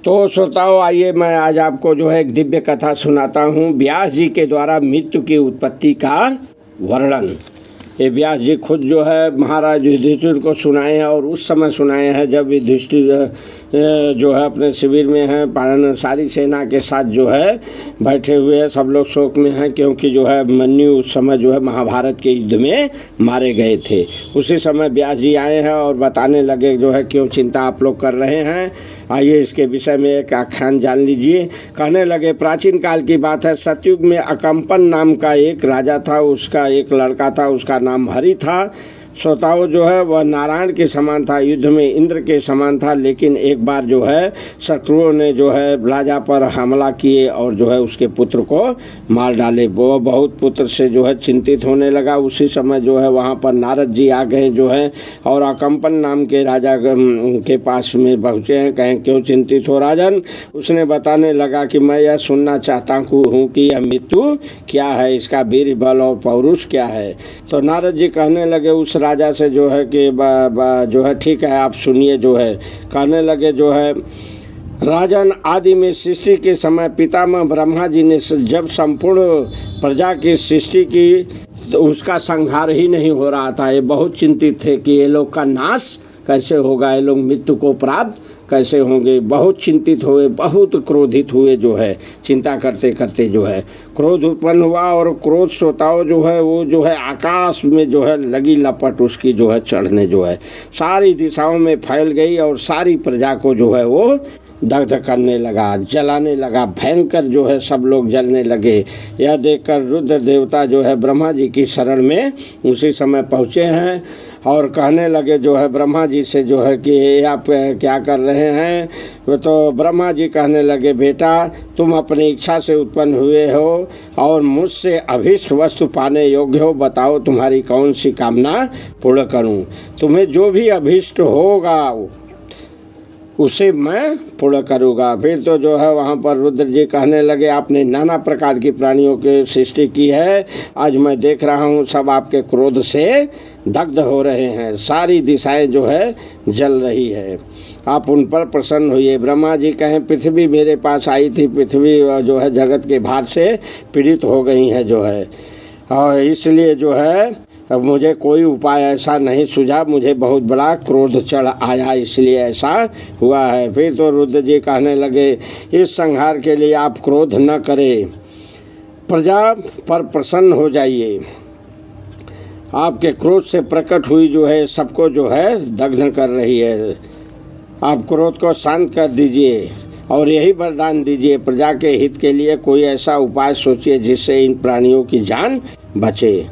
तो श्रोताओं, आइए मैं आज आपको जो है एक दिव्य कथा सुनाता हूँ व्यास जी के द्वारा मृत्यु की उत्पत्ति का वर्णन। ये व्यास जी खुद जो है महाराज युधिष्ठिर को सुनाए हैं और उस समय सुनाए हैं जब युधिष्ठिर जो है अपने शिविर में हैं, सारी सेना के साथ जो है बैठे हुए हैं, सब लोग शोक में हैं क्योंकि जो है मन्यु उस समय जो है महाभारत के युद्ध में मारे गए थे। उसी समय व्यास जी आए हैं और बताने लगे जो है क्यों चिंता आप लोग कर रहे हैं। आइए इसके विषय में एक आख्यान जान लीजिए। कहने लगे, प्राचीन काल की बात है। सतयुग में अकम्पन नाम का एक राजा था, उसका एक लड़का था, उसका नाम हरि था। श्रोताओं जो है वह नारायण के समान था, युद्ध में इंद्र के समान था। लेकिन एक बार जो है शत्रुओं ने जो है राजा पर हमला किए और जो है उसके पुत्र को मार डाले। वो बहुत पुत्र से जो है चिंतित होने लगा। उसी समय जो है वहाँ पर नारद जी आ गए जो है और अकम्पन नाम के राजा के पास में पहुँचे हैं। कहें क्यों चिंतित हो राजन? उसने बताने लगा कि मैं यह सुनना चाहता हूँ कि यह मृत्यु क्या है, इसका वीर बल और पौरुष क्या है। तो नारद जी कहने लगे उस राजा से जो है कि जो है ठीक है, आप सुनिए। जो है कहने लगे जो है, राजन, आदि में सृष्टि के समय पितामह ब्रह्मा जी ने जब संपूर्ण प्रजा की सृष्टि की तो उसका संहार ही नहीं हो रहा था। ये बहुत चिंतित थे कि ये लोग का नाश कैसे होगा, ये लोग मृत्यु को प्राप्त कैसे होंगे। बहुत चिंतित हुए, बहुत क्रोधित हुए। जो है चिंता करते करते जो है क्रोध उत्पन्न हुआ और क्रोध श्रोताओं जो है वो जो है आकाश में जो है लगी लपट उसकी जो है चढ़ने जो है सारी दिशाओं में फैल गई और सारी प्रजा को जो है वो दग्ध करने लगा, जलाने लगा। भयंकर जो है सब लोग जलने लगे। यह देखकर रुद्र देवता जो है ब्रह्मा जी की शरण में उसी समय पहुँचे हैं और कहने लगे जो है ब्रह्मा जी से जो है कि आप क्या कर रहे हैं। वो तो ब्रह्मा जी कहने लगे, बेटा तुम अपनी इच्छा से उत्पन्न हुए हो और मुझसे अभीष्ट वस्तु पाने योग्य हो। बताओ तुम्हारी कौन सी कामना पूर्ण करूं। तुम्हें जो भी अभीष्ट होगा उसे मैं पूर्ण करूँगा। फिर तो जो है वहाँ पर रुद्र जी कहने लगे, आपने नाना प्रकार की प्राणियों की सृष्टि की है। आज मैं देख रहा हूँ सब आपके क्रोध से दग्ध हो रहे हैं, सारी दिशाएं जो है जल रही है। आप उन पर प्रसन्न हुए। ब्रह्मा जी कहें, पृथ्वी मेरे पास आई थी, पृथ्वी जो है जगत के भार से पीड़ित हो गई है जो है, और इसलिए जो है अब मुझे कोई उपाय ऐसा नहीं सूझा। मुझे बहुत बड़ा क्रोध चढ़ आया, इसलिए ऐसा हुआ है। फिर तो रुद्र जी कहने लगे, इस संहार के लिए आप क्रोध न करें, प्रजा पर प्रसन्न हो जाइए। आपके क्रोध से प्रकट हुई जो है सबको जो है दग्ध कर रही है। आप क्रोध को शांत कर दीजिए और यही वरदान दीजिए, प्रजा के हित के लिए कोई ऐसा उपाय सोचिए जिससे इन प्राणियों की जान बचे।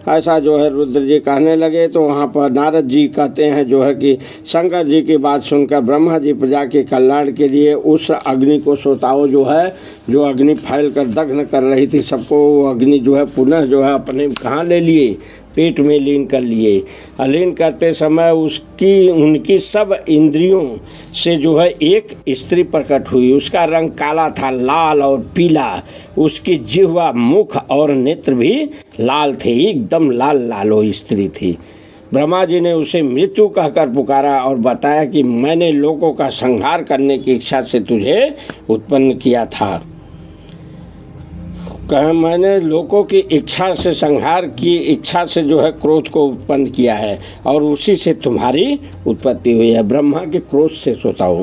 ऐसा जो है रुद्र जी कहने लगे। तो वहाँ पर नारद जी कहते हैं जो है कि शंकर जी की बात सुनकर ब्रह्मा जी प्रजा के कल्याण के लिए उस अग्नि को श्रोताओं जो है जो अग्नि फैल कर दग्ध कर रही थी सबको, वो अग्नि जो है पुनः जो है अपने कहाँ ले लिए, पेट में लीन कर लिए। लीन करते समय उनकी सब इंद्रियों से जो है एक स्त्री प्रकट हुई। उसका रंग काला था, लाल और पीला। उसकी जिह्वा, मुख और नेत्र भी लाल थे, एकदम लाल लाल वो स्त्री थी। ब्रह्मा जी ने उसे मृत्यु कहकर पुकारा और बताया कि मैंने लोगों का संहार करने की इच्छा से तुझे उत्पन्न किया था। मैंने लोगों की इच्छा से, संहार की इच्छा से जो है क्रोध को उत्पन्न किया है और उसी से तुम्हारी उत्पत्ति हुई है। ब्रह्मा के क्रोध से श्रोताओं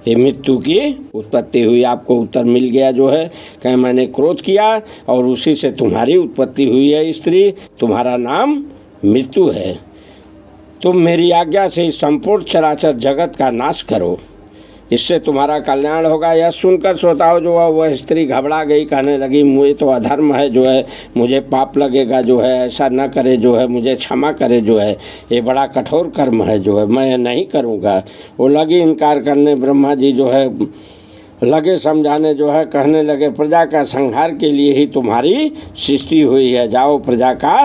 ये मृत्यु की उत्पत्ति हुई। आपको उत्तर मिल गया जो है, कहीं मैंने क्रोध किया और उसी से तुम्हारी उत्पत्ति हुई है स्त्री, तुम्हारा नाम मृत्यु है। तुम मेरी आज्ञा से इस संपूर्ण चराचर जगत का नाश करो, इससे तुम्हारा कल्याण होगा। यह सुनकर श्रोताओं जो है वह स्त्री घबरा गई, कहने लगी मुझे तो अधर्म है जो है, मुझे पाप लगेगा जो है, ऐसा न करे जो है, मुझे क्षमा करे जो है, ये बड़ा कठोर कर्म है जो है, मैं नहीं करूँगा। वो लगी इनकार करने। ब्रह्मा जी जो है लगे समझाने जो है, कहने लगे प्रजा का संहार के लिए ही तुम्हारी सृष्टि हुई है, जाओ प्रजा का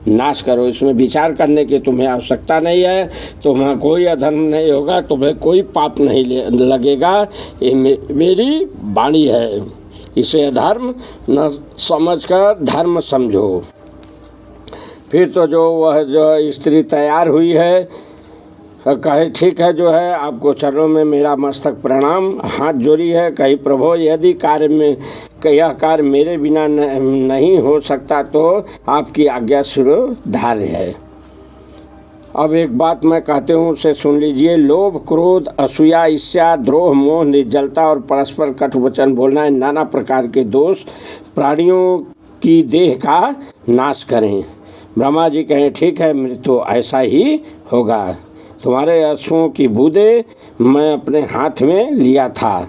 नाश करो। इसमें विचार करने की तुम्हें आवश्यकता नहीं है, तुम्हें कोई अधर्म नहीं होगा, तुम्हें कोई पाप नहीं लगेगा। ये मेरी वाणी है, इसे अधर्म न समझकर धर्म समझो। फिर तो जो वह जो स्त्री तैयार हुई है कहे ठीक है, जो है आपको चरणों में मेरा मस्तक प्रणाम, हाथ जोड़ी है। कही प्रभु यदि कार्य में यह कार्य मेरे बिना नहीं हो सकता तो आपकी आज्ञा शिरोधार्य है। अब एक बात मैं कहते हूँ, उसे सुन लीजिए। लोभ, क्रोध, असूया, ईर्ष्या, द्रोह, मोह, निर्जलता और परस्पर कटु वचन बोलना, नाना प्रकार के दोष प्राणियों की देह का नाश करें। ब्रह्मा जी कहें ठीक है, मृत्यु ऐसा ही होगा। तुम्हारे अश्वों की बूंदें मैं अपने हाथ में लिया था,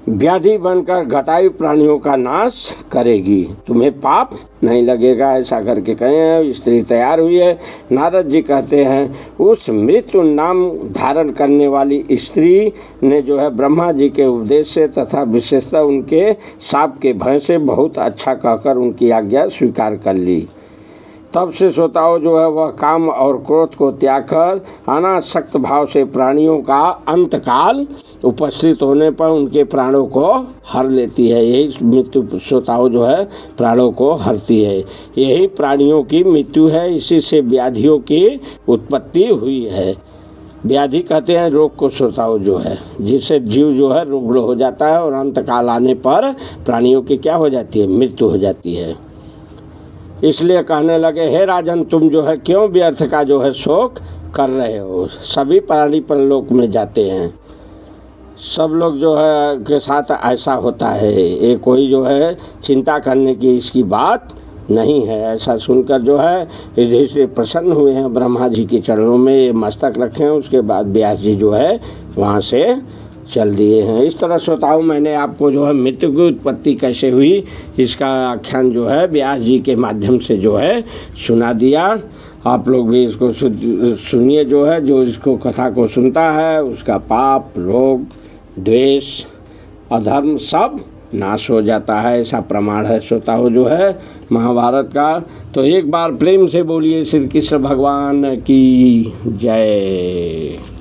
व्याधि बनकर घटायु प्राणियों का नाश करेगी, तुम्हें पाप नहीं लगेगा। ऐसा करके कहें। स्त्री तैयार हुई है। नारद जी कहते हैं उस मृत्यु नाम धारण करने वाली स्त्री ने जो है ब्रह्मा जी के उपदेश से तथा विशेषतः उनके शाप के भय से बहुत अच्छा कहकर उनकी आज्ञा स्वीकार कर ली। तब से श्रोताओं जो है वह काम और क्रोध को त्याग कर अनासक्त भाव से प्राणियों का अंतकाल उपस्थित होने पर उनके प्राणों को हर लेती है। यही मृत्यु श्रोताओं जो है प्राणों को हरती है। यही प्राणियों की मृत्यु है। इसी से व्याधियों की उत्पत्ति हुई है। व्याधि कहते हैं रोग को श्रोताओं जो है, जिससे जीव जो है रुग्ण हो जाता है और अंतकाल आने पर प्राणियों की क्या हो जाती है, मृत्यु हो जाती है। इसलिए कहने लगे हे राजन, तुम जो है क्यों व्यर्थ का जो है शोक कर रहे हो। सभी प्राणी परलोक में जाते हैं, सब लोग जो है के साथ ऐसा होता है। ये कोई जो है चिंता करने की इसकी बात नहीं है। ऐसा सुनकर जो है युधिष्ठिर प्रसन्न हुए हैं, ब्रह्मा जी के चरणों में ये मस्तक रखे हैं। उसके बाद व्यास जी जो है वहाँ से चल दिए हैं। इस तरह श्रोताओं मैंने आपको जो है मृत्यु की उत्पत्ति कैसे हुई इसका आख्यान जो है व्यास जी के माध्यम से जो है सुना दिया। आप लोग भी इसको सुनिए। जो है जो इसको कथा को सुनता है उसका पाप, रोग, द्वेष, अधर्म सब नाश हो जाता है। ऐसा प्रमाण है श्रोताओं जो है महाभारत का। तो एक बार प्रेम से बोलिए श्री कृष्ण भगवान की जय।